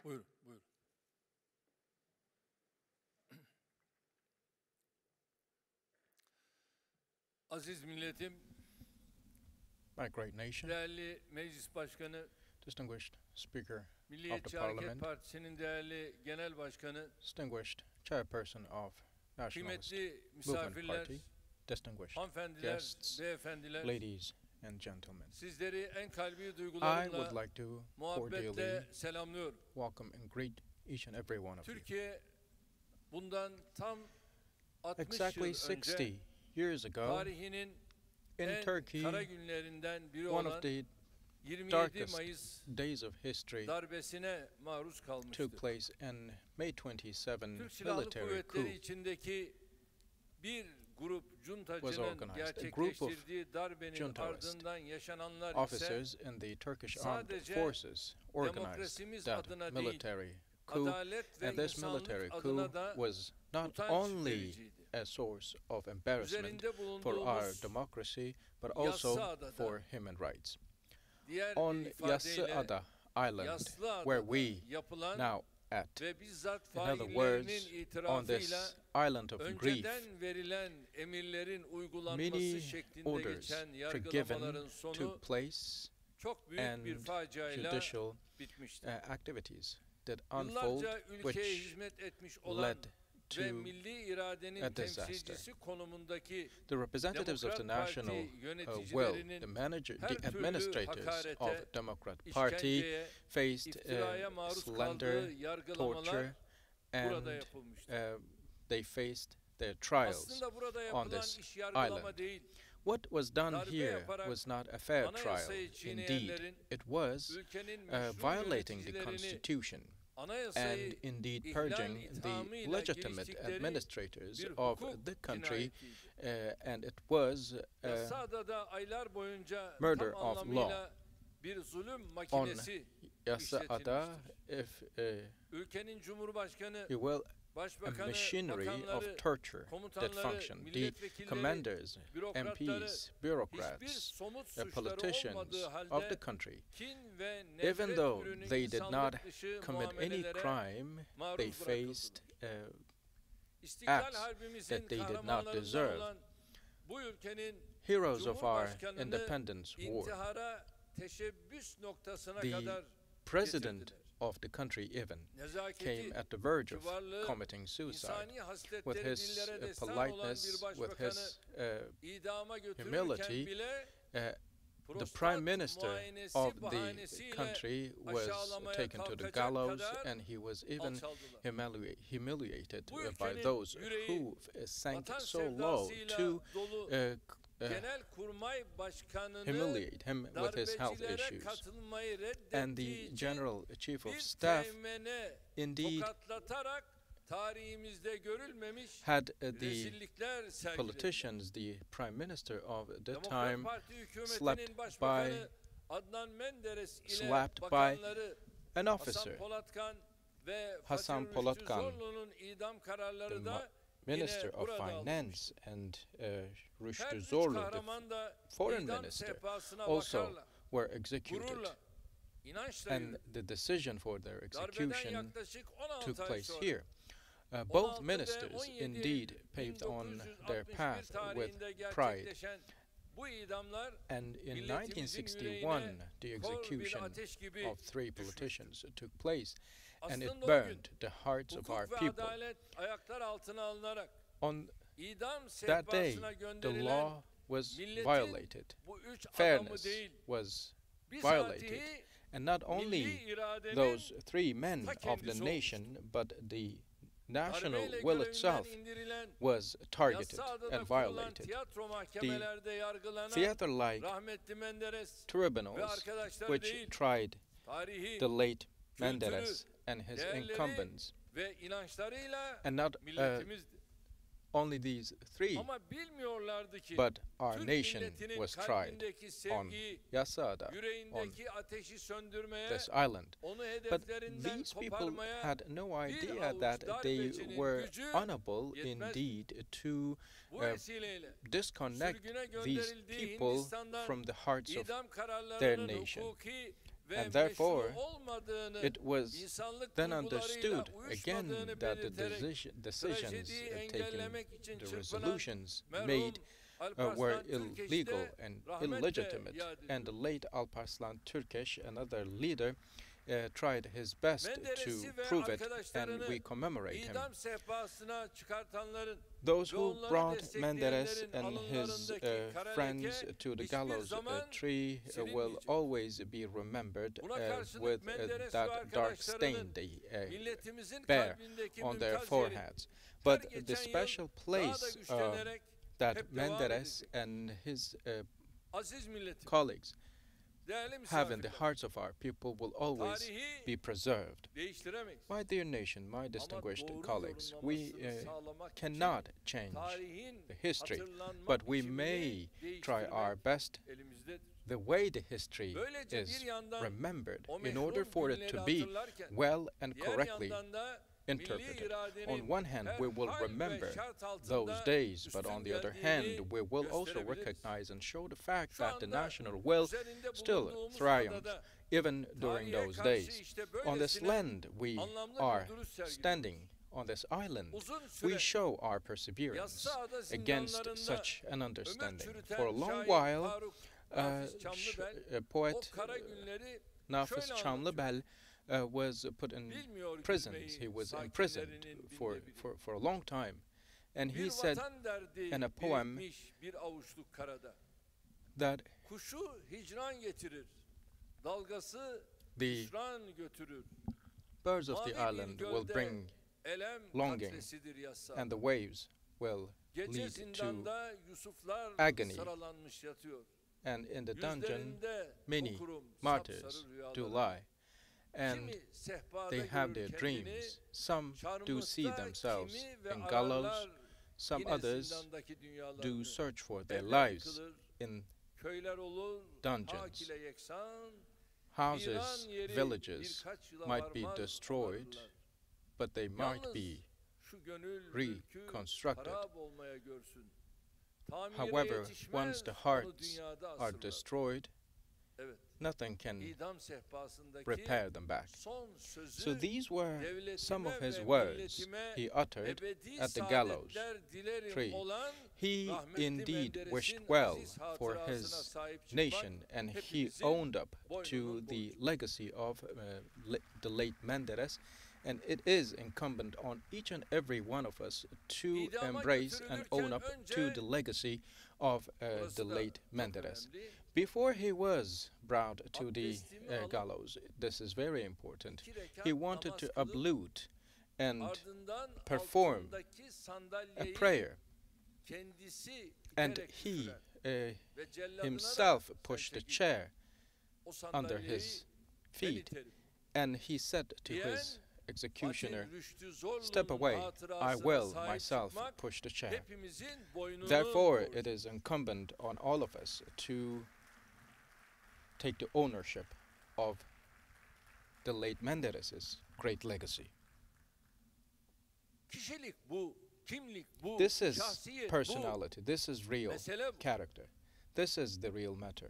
Buyurun, buyurun. Aziz milletim, My great nation, değerli meclis başkanı, distinguished Speaker of the Milliyetçi Hareket Parliament, Partisi'nin değerli genel başkanı, distinguished Chairperson of Nationalist kıymetli Movement misafirler, Party, distinguished hanımefendiler, guests, beyefendiler, ladies and gentlemen. sizleri en kalbi I would duygularımla, like to muhabbetle cordially selamlıyorum. welcome and greet each and every one of you. Türkiye bundan tam 60 Exactly yıl 60 önce years ago, tarihinin in en Turkey, kara günlerinden biri one of olan the 27 darkest Mayıs days of history darbesine maruz took kalmıştır. place in May 27 Türk Silahlı military Kuvvetleri coup içindeki bir grup was cuntacının organized. A group of gerçekleştirdiği darbenin juntalist ardından yaşananlar ise officers in the Turkish armed sadece forces organized demokrasimiz that adına değil, military coup, adalet ve and this insanlık military adına coup da was not utanç only vericiydi. a source of embarrassment Üzerinde for our bulunduğumuz democracy, but Yassı also Adada, for human rights. diğer On bir Yassı ifadeyle Ada Island, Yaslı where Adada we yapılan now at, ve bizzat in other faillerinin words, on itirafıyla this island of grief, önceden verilen emirlerin uygulanması many şeklinde orders geçen forgiven yargılamaların sonu took place çok büyük bir and faciayla judicial bitmiştir. activities that unfold, Yıllarca ülkeye which hizmet etmiş olan led ve to milli iradenin a disaster. temsilcisi konumundaki the representatives of the Demokrat national Parti will, yöneticilerinin the her türlü administrators hakarete, of Democrat Party işkenceye, faced iftiraya maruz slander, kaldığı yargılamalar torture, burada and yapılmıştır. they faced their trials Aslında burada on yapılan this iş yargılama island. değil, What was done darbe here yaparak was not a fair anayasayı trial. Indeed, çiğneyenlerin, it was ülkenin meşru violating the yöneticilerini Constitution and anayasayı indeed ihlal purging the ithamıyla legitimate giriştikleri administrators bir of hukuk the country, cinayetiydi. and it was Yasada da aylar boyunca murder tam of anlamıyla bir zulüm on makinesi Yassı Ada, işletilmiştir. if Ülkenin Cumhurbaşkanı, you will, a Başbakanı, machinery bakanları, of torture that komutanları, functioned. The milletvekilleri, commanders, bürokratları MPs, hiçbir bureaucrats, somut suçları politicians olmadığı of halde the country, kin ve even nefret though ürünü they did not insanlık dışı commit any muamelelere crime, maruz they faced bırakıldılar. İstiklal acts Harbimizin that they did not kahramanlarından deserve. olan bu ülkenin Heroes of our Cumhurbaşkanını independence war. intihara teşebbüs noktasına The kadar president getirdiler. of the country even Nezaketi, came at the verge of kibarlığı, committing suicide. insani With hasletleri his dillere destan olan bir politeness, with başbakanı his idama götürürken humility, bile the prostat prime minister muayenesi of the bahanesiyle country was aşağılamaya taken to the kalkacak gallows, kadar and he was even alçaldılar. humiliated Bu by ülkenin those yüreği who sank vatan so low sevdasıyla to dolu Genelkurmay Başkanı'nı humiliate him with his health darbecilere issues. katılmayı And the reddettiği için General Chief of bir Staff teğmene indeed tokatlatarak tarihimizde görülmemiş had the rezillikler sergiledi. politicians, the prime minister of the Demokrat time, Parti hükümetinin slapped başbakanı Adnan Menderes ile slapped by bakanları an Hasan officer, Polatkan ve Hasan Fatih Polatkan, Rüştü Zorlu'nun idam kararları the da Minister yine of burada Finance, alınmıştır. and Her Rüştü üç Zorlu, the kahraman da foreign idam minister, sehpasına also bakarlar. were executed. Gururla, inançla And yürür. the decision for their Darbeden execution yaklaşık 16 took ay place sonra here. Both 16 ve ministers 17 indeed paved on their 1961 path with tarihinde pride. gerçekleşen bu idamlar And in milletimizin 1961, yüreğine the kor bir execution ateş gibi of three politicians took place, and it Aslında o burned gün the hearts of our hukuk ve people. adalet ayaklar altına alınarak On idam that day, sehpasına the gönderilen law was milletin violated. bu üç adamı Fairness değil, was violated. bizatihi And not milli only iradenin those three men ta of the kendisi nation, but the national darbeyle will görevinden itself indirilen was targeted Yassı Adada and kurulan violated. tiyatro mahkemelerde yargılanan Theater-like rahmetli Menderes ve tribunals arkadaşları which değil, tried tarihi, the late kültürü, Menderes and his değerleri incumbents, ve inançlarıyla and not milletimizdi. only these three, Ama bilmiyorlardı ki but our Türk nation milletinin was tried kalbindeki on sevgiyi, Yassı Ada, on yüreğindeki ateşi söndürmeye, this island. onu But hedeflerinden these people koparmaya had no bir idea avuç that they darbecinin were gücü unable yetmez. indeed to bu vesileyle disconnect sürgüne these gönderildiği people Hindistan'dan from the hearts of idam their kararlarının nation. hukuki ve And therefore, meşru olmadığını, it was insanlık then duygularıyla understood again uyuşmadığını that the belirterek decisions trajediyi taken, engellemek için the çırpınan resolutions merhum made were Alparslan Türkeş illegal de and rahmetle illegitimate. yad And the ediyor. late Alparslan Türkeş, another leader, tried his best to Menderes'i ve prove it, and arkadaşlarını we commemorate him. idam sehpasına çıkartanların Those ve who onları brought Menderes destekleyenlerin and his alınlarındaki kara friends leke to the hiçbir gallows zaman tree will silinmeyecek. always be remembered Buna karşılık with Menderes ve that dark stain arkadaşlarının they milletimizin bear kalbindeki on their mümtaz yeri foreheads. her But geçen the yıl special daha da place güçlenerek that hep devam Menderes edecek. and his Aziz milletim, colleagues değerli have in the misafirler, hearts of our people will always tarihi be preserved. değiştiremeyiz. My dear nation, my Ama distinguished doğru colleagues, we yorumlamasını sağlamak için cannot change tarihin the history, hatırlanmak but we biçimini may try değiştirmek our best elimizdedir. the way the history Böylece is bir yandan remembered o in order meşhur for it günleri to be hatırlarken, well and diğer correctly yandan da milli interpreted. iradenin On one hand, we will her hal ve remember şart altında those days, but üstün on the other geldiğini hand, we will also gösterebiliriz. recognize and show the fact Şu that the anda national will üzerinde still bulunduğumuz triumphs adada even during tarihe those karşı days. işte On this böylesine land we anlamlı bir are duruş sergiliyoruz. standing on this island, Uzun we süre show our perseverance Yassıada against zindanlarında such an ömür understanding. çürüten For a long şair while, Faruk Nafiz Çamlıbel o poet kara günleri Nafiz şöyle Çamlıbel was put in bilmiyor prisons. gitmeyi He was imprisoned sakinlerinin for, binde biri. for a long time. And he Bir said vatan derdi in a poem birikmiş bir avuçluk karada. that Kuşu hicran getirir. Dalgası the hüsran götürür. birds of the Mavi bir island will gölde bring elem longing, katlesidir yasa. and the waves will Gece lead to zindanda Yusuflar agony. sıralanmış yatıyor. and in the dungeon Yüzlerinde many okurum martyrs sapsarı do rüyaları. lie, and Kimi sehpada they have görür their kendini, dreams. Some do see çarmıhta themselves kimi ve in gallows, ararlar some yine others zindandaki do dünyalarını. search for their Evler lives yıkılır, in köyler olur, dungeons. hak ile yeksan, houses, viran yeri villages birkaç yıla might be varmaz destroyed, onarırlar. but they might Yalnız be şu gönül mülkü reconstructed. harap olmaya görsün. Tamire However, yetişmez, once the onu hearts dünyada are asırlar. destroyed, Evet, nothing can idam sehpasındaki repair them back. son sözü So these were some of devletime his ve words milletime he uttered ebedi at the gallows saadetler dilerim tree. olan He rahmetli indeed Menderes'in wished well aziz for hatırasına his sahip çıkmak nation, and he hepimizin owned up to boynunun the borcu. legacy of the late Menderes, and it is incumbent on each and every one of us to İdama embrace and own up götürülürken to önce, the legacy of burası the da late çok Menderes. önemli, Before he was brought to the abdestimi alıp gallows, this is very important, 2 rekat he wanted namaz to kılıp, uplute and ardından perform altındaki a sandalyeyi prayer, kendisi and iterek he üfler ve celladına himself da, pushed "Sen the çekil, chair o under sandalyeyi his ben feet, iterim." and he said to Diyen, his executioner, Fatih Rüştü Zorlu'nun "Step away, I hatırasına will sahip myself çıkmak push the chair." hepimizin boynunun Therefore, borcu. it is incumbent on all of us to take the ownership of the late Menderes' great legacy. Kişilik bu, kimlik bu, This is şahsiyet bu. personality, this is real Mesele bu. character, this is the real matter.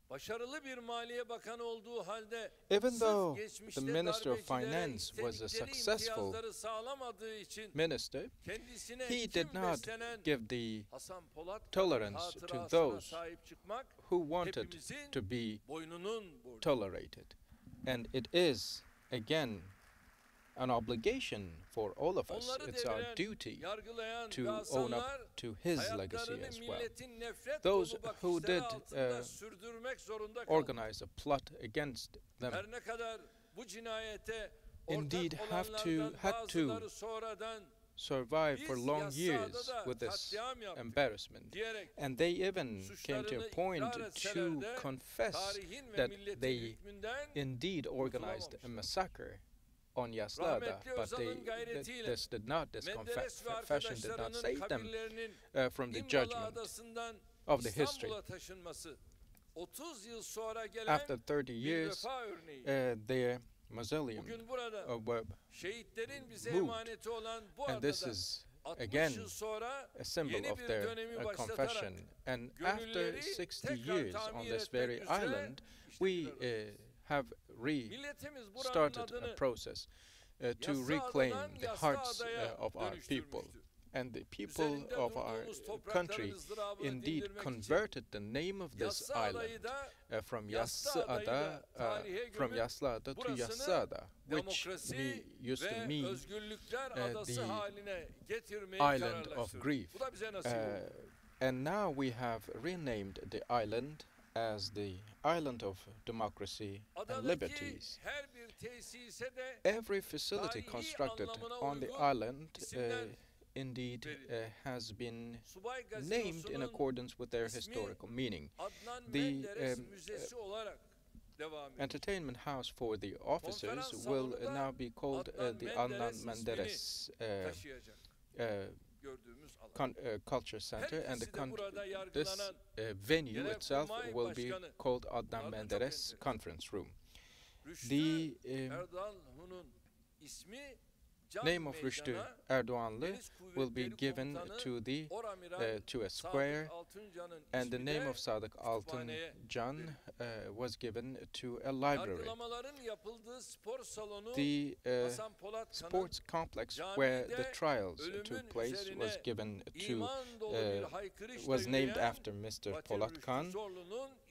Başarılı bir Maliye Bakanı olduğu halde Even sırf though geçmişte the Minister of darbecilere Finance was a istedikleri successful imtiyazları sağlamadığı için minister, kendisine he kim did not beslenen give the Hasan Polat tolerance to hatırasına those sahip çıkmak who wanted hepimizin to be boynunun borcu. tolerated. And it is, again, an obligation for all of us. Onları It's our deviren, duty yargılayan to ve own asanlar up to his legacy hayatlarını as well. milletin nefret Those dolu who bakışları did, altında sürdürmek zorunda kaldı. Organize a plot against them Her ne kadar bu cinayete indeed ortak had olanlardan to bazıları sonradan survive for biz long Yassıada years da with this katliam yaptık embarrassment. diyerek And they even came to a suçlarını point ikrar etseler to de confess tarihin ve that milletin they hükmünden indeed organized a kurtulamamışlar. massacre on Yaslada, Rahmetli but Özal'ın gayretiyle this did not, this Menderes ve confession did not arkadaşlarının save them kabirlerinin from the İmralı judgment Adası'ndan of the history. İstanbul'a taşınması 30 yıl sonra gelen After 30 bir years, vefa örneği. their mausoleum Bugün burada were, şehitlerin bize moved. emaneti olan bu and this adada is 60 again yıl sonra a symbol yeni of bir their dönemi confession. başlatarak And after gönülleri 60 tekrar years on tamir this etmek very üzere island, işte we bir arada. have Milletimiz buranın started a adını process to reclaim the hearts of our people. And the people of our country indeed converted the name of this island from Yassıada to Yassıada, which used to mean the island of grief. And now we have renamed the island as the island of democracy and liberties. Every facility constructed on the island indeed has been named in accordance with their historical meaning. The entertainment house for the officers will now be called the Adnan Menderes Culture Center, and this venue itself will be called Adnan Menderes Conference Room. The name of Rüştü Erdoğanlı will be given to a square, and the name of Sadık Altıncan was given to a library. The sports complex where the trials took place was named after Mr. Polat Kan,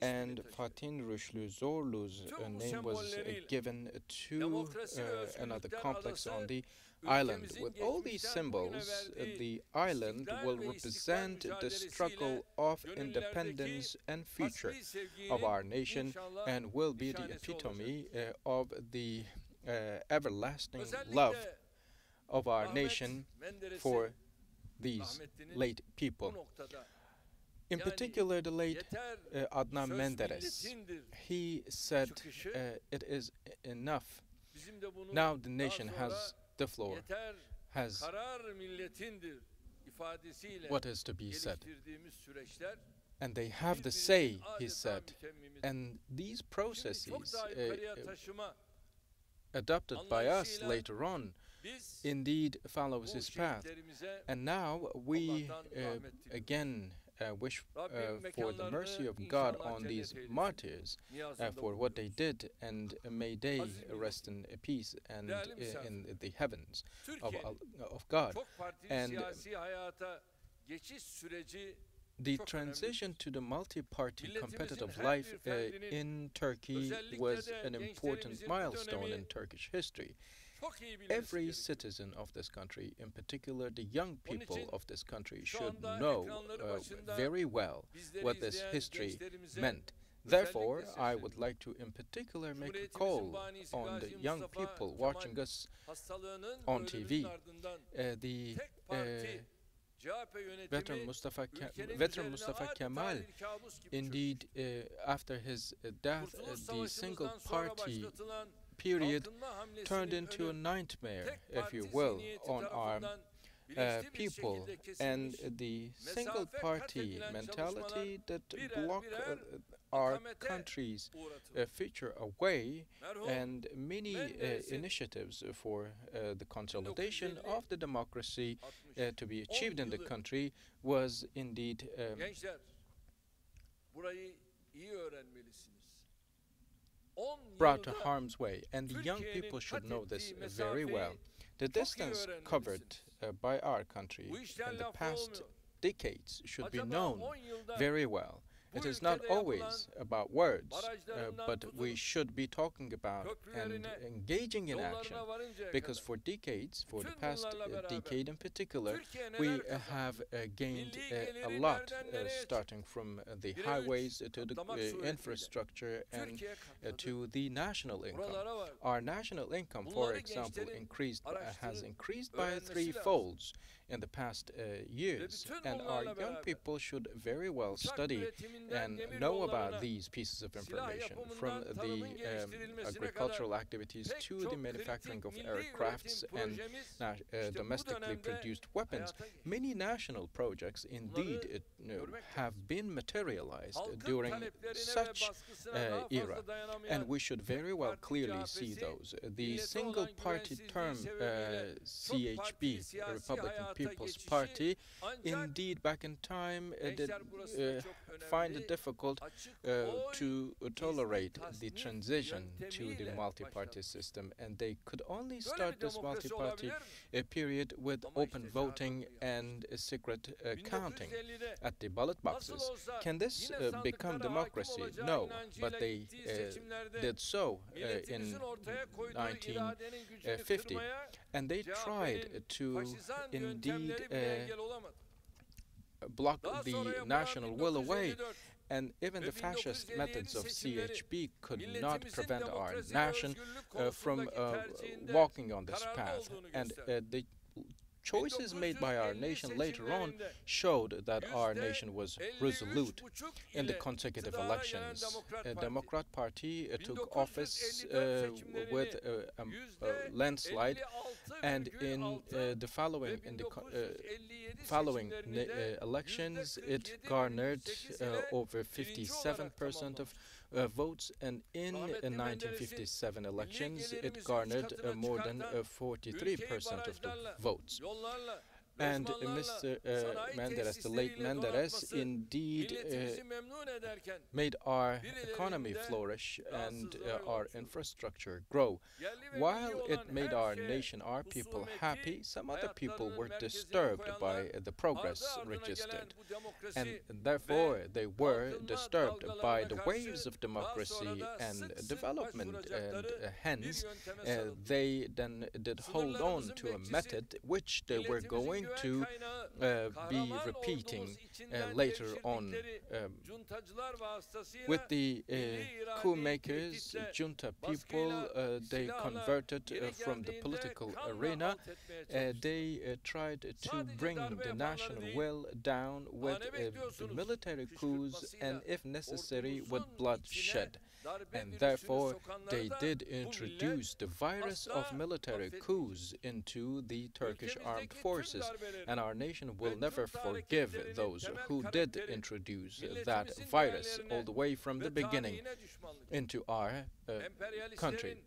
and Fatih Rüştü Zorlu's name was given to another complex on the island. With all these symbols, the island will represent the struggle of independence and future of our nation, and will be the epitome of the everlasting love of our nation for these late people. In particular, the late Adnan Menderes, he said, it is enough. Now the nation has the floor, has what is to be said. And they have the say, he said. And these processes adopted by us later on indeed follows his path. And now we again wish for the mercy of God on these martyrs for what they did, and may they rest in peace and in the heavens of God. And the transition to the multi-party competitive life in Turkey was an important milestone in Turkish history. Every citizen of this country, in particular the young people of this country, should know very well what this history meant. Therefore, I would like to in particular make a call on the young people watching us on TV. The veteran Mustafa Kemal, indeed, after his death, the single party period turned into a nightmare, if you will, on our people, and the single party mentality that blocked our country's future away, and many initiatives for the consolidation of the democracy to be achieved in the country was indeed brought to harm's way, and the young people should know this very well. The distance covered by our country in the past decades should be known very well. It is not always about words, but we should be talking about and engaging in action, because for decades, for the past decade in particular, we have gained a lot, starting from the highways to the infrastructure and to the national income. Our national income, for example, has increased by threefolds in the past years, and our young people should very well study and know about these pieces of information, from the agricultural activities to the manufacturing of aircrafts and domestically produced weapons. Many national projects indeed have been materialized during such era, and we should very well clearly see those. The single party term CHP, Republican People's Party, indeed back in time find it difficult to tolerate the transition to the multi-party system, and they could only start this multi-party period with open voting and secret counting at the ballot boxes. Can this become democracy? No, but they did so in 1950, and they tried to indeed block the national will away, and even the fascist methods of CHP could not prevent our nation from walking on this path. And the choices made by our nation later on showed that our nation was resolute in the consecutive elections. Democrat Party took office with a landslide, and in the following elections, it garnered over 57% of votes, and in 1957 elections, it garnered more than 43% of the votes. And Mr. Menderes, the late Menderes, indeed made our economy flourish and our infrastructure grow. While it made our nation, our people happy, some other people were disturbed by the progress registered. And therefore, they were disturbed by the waves of democracy and development, and hence they then did hold on to a method which they were going to be repeating later on. With the coup makers, junta people, they converted from the political arena. They tried to bring the national will down with the military coups and, if necessary, with bloodshed. And therefore, they did introduce the virus of military coups into the Turkish armed forces. And our nation will never forgive those who did introduce that virus all the way from the beginning into our country.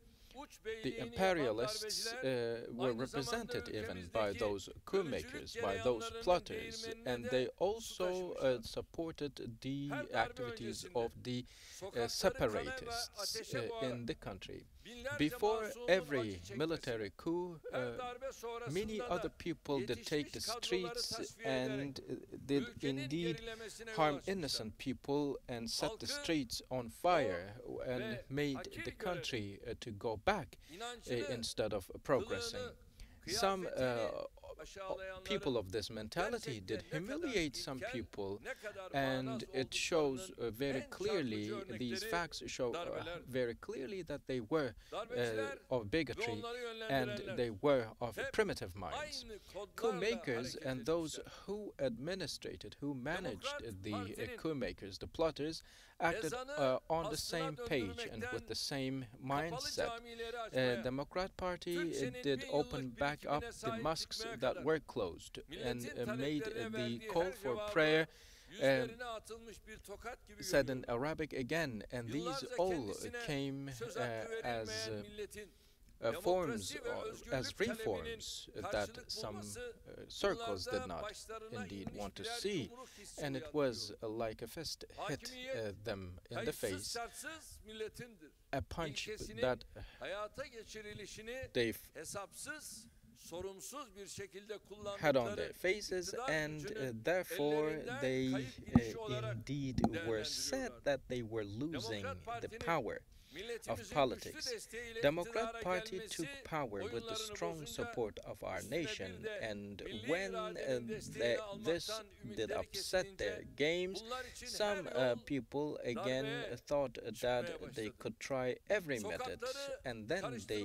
The imperialists were represented even by those coup makers, by those plotters, and they also supported the activities of the separatists in the country. Before every military coup, many other people did take the streets and did indeed harm innocent people and set the streets on fire and made the country to go back instead of progressing. Some people of this mentality did humiliate some people, and it shows very clearly, these facts show very clearly that they were of bigotry and they were of primitive minds. Coup makers and those who administrated, who managed the coup makers, the plotters, acted on the same page and with the same mindset. Democrat Party did open back up the mosques that were closed and made the call for prayer said in Arabic again, and these all came as forms, as reforms that some circles did not indeed want to see, and it was like a fist hit them in the face, a punch that they had on their faces, and therefore they indeed were sad that they were losing the power of politics. Democrat Party took power with the strong support of our nation, and when this did upset their games, some people again thought that they could try every method, and then they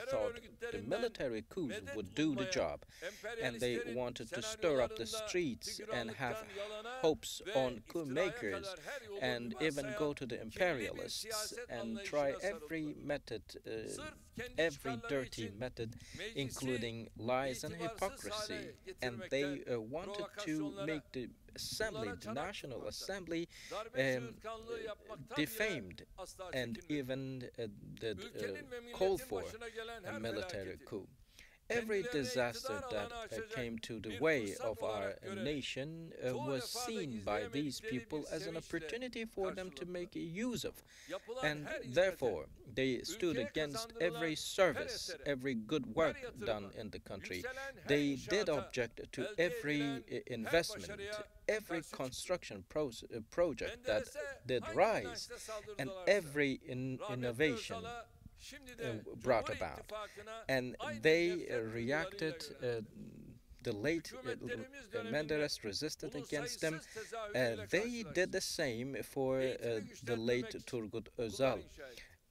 thought the military coups would do the job, and they wanted to stir up the streets and have hopes on coup makers, and even go to the imperialists and try every method, every dirty method, including lies and hypocrisy. And they wanted to make the assembly, the National Assembly, defamed, and even called for a military coup. every disaster that came to the way of our nation was seen by these people as an opportunity for them to make use of. And therefore, they stood against every service, every good work done in the country. They did object to every investment, every construction project that did rise, and every innovation brought about. And they reacted. The late Menderes resisted against them. They did the same for the late Turgut Özal.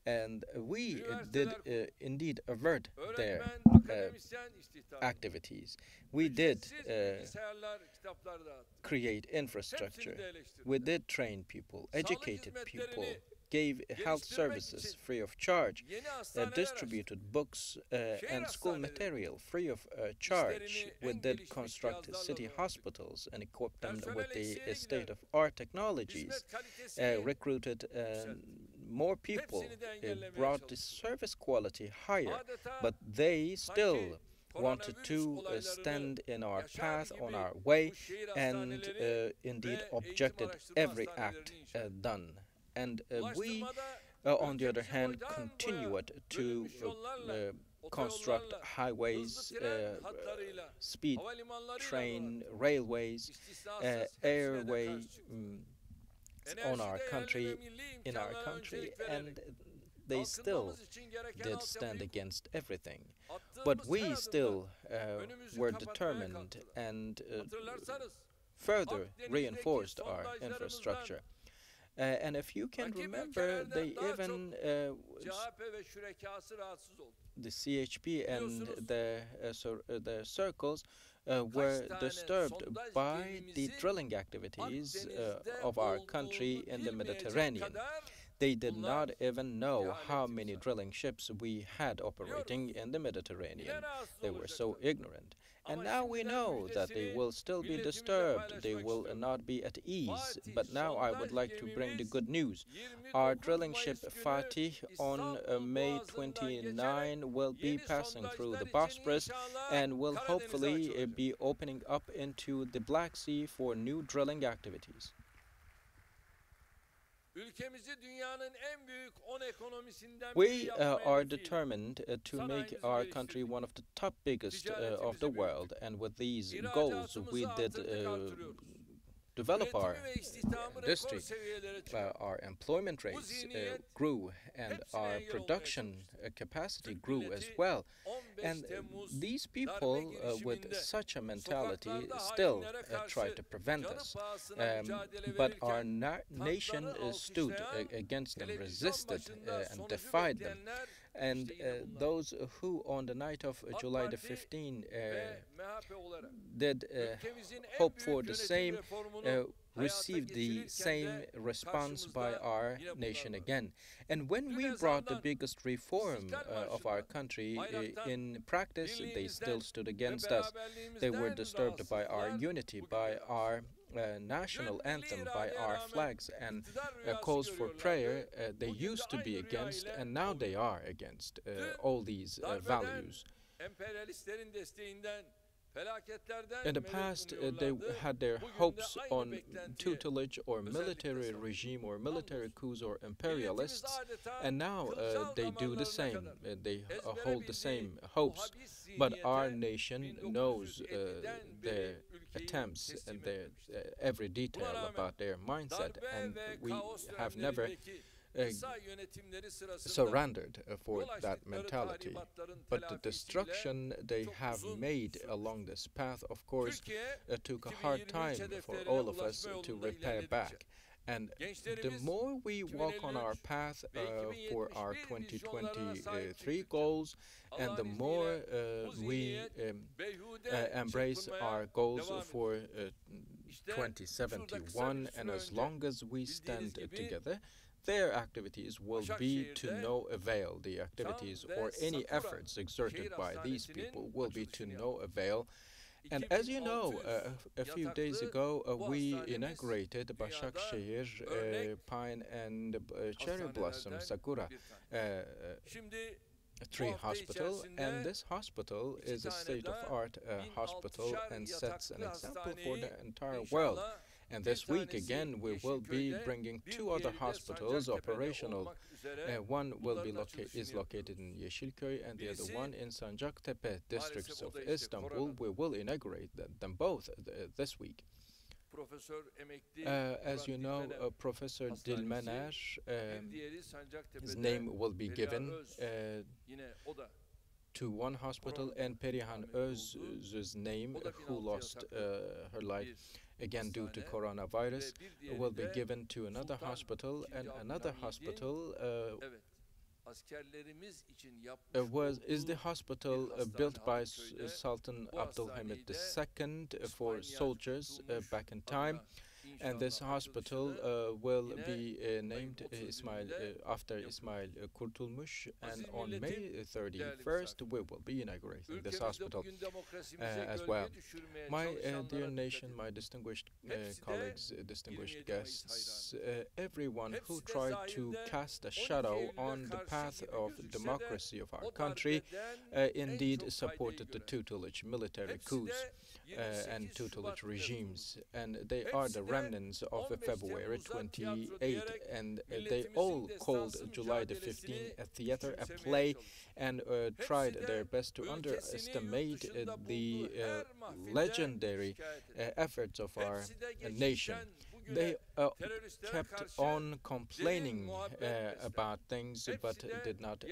And we did indeed avert their activities. We did create infrastructure. We did train people, educated people, gave health services free of charge, distributed books and school material free of charge. We did construct city hospitals and equipped them with the state-of-art technologies, recruited more people, brought the service quality higher, but they still wanted to stand in our path, on our way, and indeed objected every act done. And we, on the other hand, continued to construct highways, speed train, railways, airway on our country, in our country, and they still did stand against everything. But we still were determined and further reinforced our infrastructure. And if you can remember, they even, the CHP and the circles were disturbed by the drilling activities of our country in the Mediterranean. They did not even know how many drilling ships we had operating in the Mediterranean. They were so ignorant. And now we know that they will still be disturbed, they will not be at ease. But now I would like to bring the good news. Our drilling ship PARTİ on May 29 will be passing through the Bosporus and will hopefully be opening up into the Black Sea for new drilling activities. We are determined to make our country one of the top biggest of the world, and with these goals we did develop our industry. Our employment rates grew and our production capacity grew as well. And these people with such a mentality still try to prevent us. But our nation stood against them, resisted and defied them. And those who on the night of July the 15th did hope for the same, received the same response by our nation again. And when we brought the biggest reform of our country in practice, they still stood against us. They were disturbed by our unity, by our national anthem, by our flags and calls for prayer. They used to be against, and now they are against all these values. In the past, they had their hopes on tutelage or military regime or military coups or imperialists, and now they do the same. They hold the same hopes. But our nation knows their attempts and their every detail about their mindset, and we have never surrendered for that mentality. But the destruction they have made along this path, of course, took a hard time for all of us to repair back. And the more we walk on our path for our 2023 goals, and the more we embrace our goals for 2071, and as long as we stand together, their activities will be to no avail. The activities or any efforts exerted by these people will be to no avail. And as you know, a few days ago, we inaugurated Başakşehir Pine and Cherry Blossom Sakura 3 hospital, and this hospital is a state-of-art hospital and sets an example for the entire world. And this week again we will be bringing 2 other hospitals operational. One is located in Yeşilköy and the other one in Sancaktepe districts of Istanbul. We will inaugurate them both this week. As you know, Professor Dilmener, his name will be given to one hospital, and Perihan Öz's name, who lost her life again due to coronavirus, will be given to another hospital, and another hospital is the hospital built by Sultan Abdülhamid II for soldiers back in time. And this hospital will be named after İsmail Kurtulmuş, and on May 31st we will be inaugurating this hospital as well. My dear nation, my distinguished colleagues, distinguished guests, everyone who tried to cast a shadow on the path of democracy of our country indeed supported the tutelage military coups and tutelage regimes, and they are the remnants of February 28, and they all called July the 15th a theater, a play, and tried their best to underestimate the legendary efforts of our nation. They kept on complaining about things but did not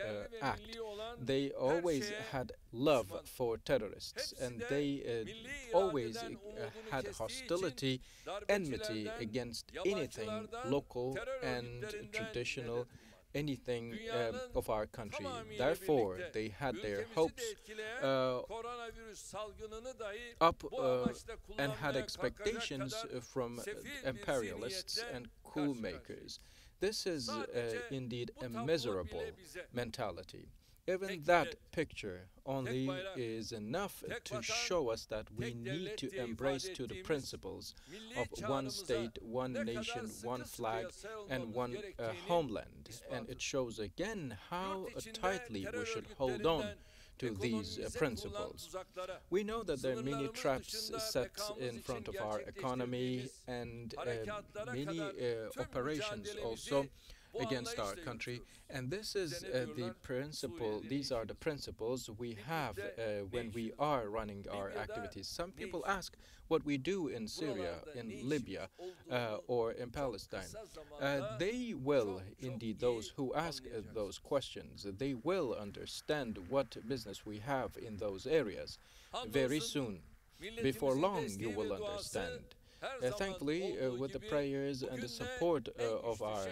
act. They always had love for terrorists, and they always had hostility, enmity against anything local and traditional, anything of our country. Therefore, they had their hopes up and had expectations from imperialists and coup makers. This is indeed a miserable mentality. Even that picture only is enough to show us that we need to embrace to the principles of one state, one nation, one flag, and one homeland. And it shows again how tightly we should hold on to these principles. We know that there are many traps set in front of our economy and many operations also against our country, and this is the principle. These are the principles we have when we are running our activities. Some people ask what we do in Syria, in Libya, or in Palestine. They will, indeed, those who ask those questions, they will understand what business we have in those areas very soon. Before long, you will understand. Thankfully, with the prayers and the support of our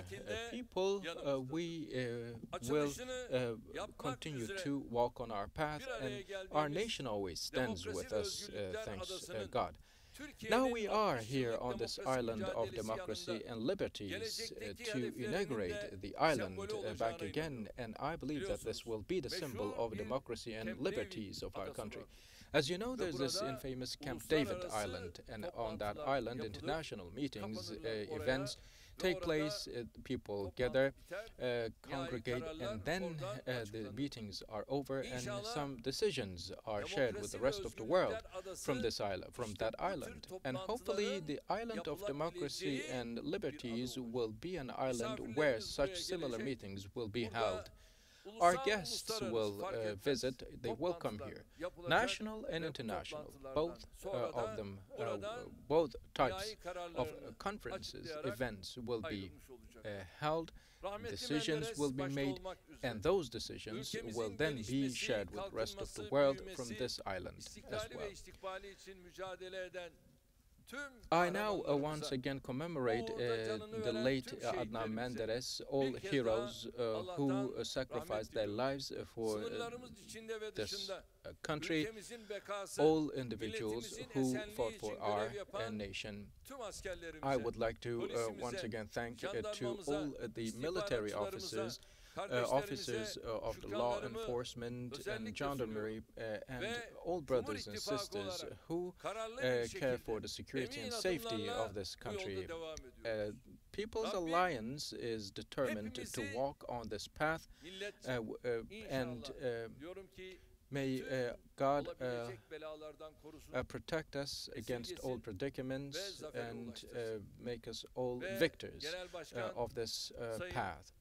people, we will continue to walk on our path, and our nation always stands with us, thanks God. Now we are here on this island of democracy and liberties to inaugurate the island back again, and I believe that this will be the symbol of democracy and liberties of our country. As you know, there's this infamous Camp David Island, and on that island, international meetings, events take place, people gather, congregate, and then the meetings are over, and some decisions are shared with the rest of the world from this island, from that island. And hopefully, the island of democracy and liberties will be an island where such similar meetings will be held. Our guests will visit, they will come here, national and international, both of them, both types of conferences, events will be held, decisions will be made, and those decisions will then be shared with the rest of the world from this island as well. I now once again commemorate the late Adnan Menderes, all heroes who sacrificed their lives for this country, all individuals who fought for our nation. I would like to once again thank to all the military officers officers of the law enforcement and gendarmerie, and all brothers and sisters who care for the security and safety of this country. People's Alliance is determined to walk on this path, and may God protect us against all predicaments and make us all victors of this path.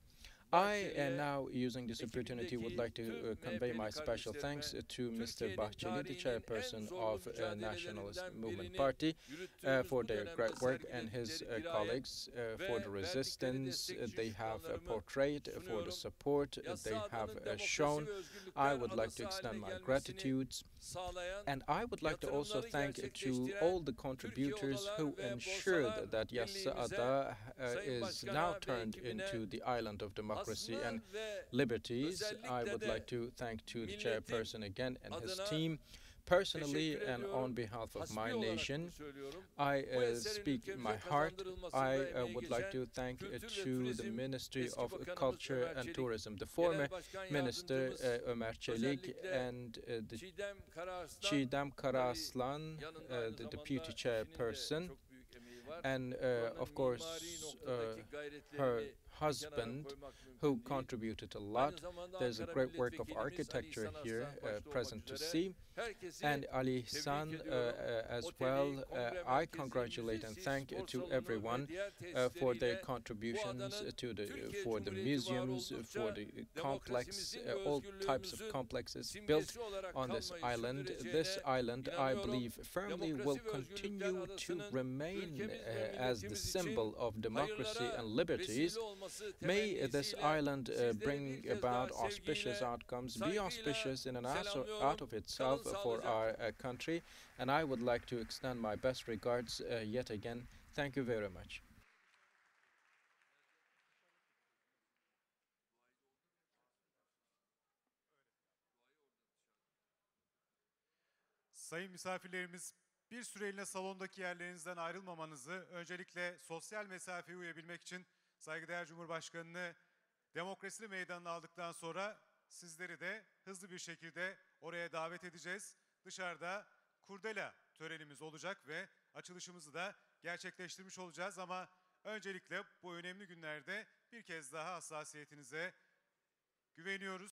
I, now using this opportunity, would like to convey my special thanks to Mr. Bahçeli, the chairperson of Nationalist Movement Party, for their great work, and his colleagues for the resistance they have portrayed, for the support they have shown. I would like to extend my gratitudes, and I would like to also thank to all the contributors who ensured that Yassıada is now turned into the island of democracy and liberties. I would like to thank to the chairperson again and his team. Personally and on behalf of my nation, I speak my heart. I would like to thank to the Ministry of Culture and Tourism, the former Minister Ömer Çelik, and the Çiğdem Karaaslan, the Deputy Chairperson, and of course her husband, who contributed a lot. There's a great work of architecture here present to see. And Ali San as well. I congratulate and thank to everyone for their contributions for the museums, for the complex, all types of complexes built on this island. This island, I believe, firmly will continue to remain as the symbol of democracy and liberties. May this island bring about auspicious outcomes, be auspicious in and out of itself for our country, and I would like to extend my best regards yet again. Thank you very much. Sayın misafirlerimiz, bir süreliğine salondaki yerlerinizden ayrılmamanızı, öncelikle sosyal mesafeye uyabilmek için saygıdeğer Cumhurbaşkanı'nı demokrasi meydanına aldıktan sonra sizleri de hızlı bir şekilde oraya davet edeceğiz. Dışarıda kurdela törenimiz olacak ve açılışımızı da gerçekleştirmiş olacağız, ama öncelikle bu önemli günlerde bir kez daha hassasiyetinize güveniyoruz.